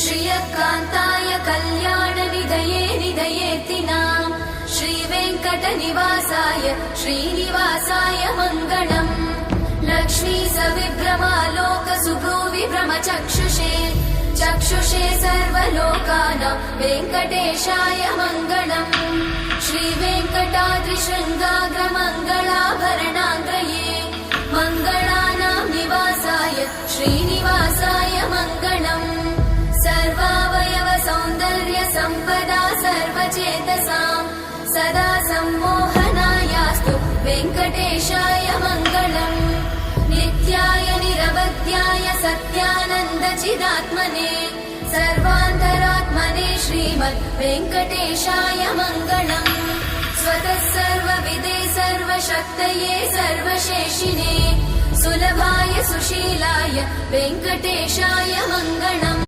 श्रियकान्ताय कल्याणनिधये निधयेऽर्थिनाम् श्रीवेङ्कटनिवासाय श्रीनिवासाय मङ्गलम् लक्ष्मी सविभ्रमालोकसुभ्रूविभ्रमचक्षुषे चक्षुषे सर्वलोकानां वेङ्कटेशाय मङ्गलम् श्रीवेङ्कटाद्रिशृङ्गाग्रमङ्गलाभरणाङ्ग्रये मङ्गलानां निवासाय श्रीनिवासाय मङ्गलम् सर्वावयव सौन्दर्य सम्पदा सर्वचेतसां सदा सम्मोहनायास्तु वेङ्कटेशाय मङ्गलम् नित्याय निरवध्याय सत्यानन्दचिदात्मने सर्वान्तरात्मने श्रीमद् वेङ्कटेशाय मङ्गलम् स्वतः सर्वविदे सर्वशक्तये सर्वशेषिने सुलभाय सुशीलाय वेङ्कटेशाय मङ्गलम्।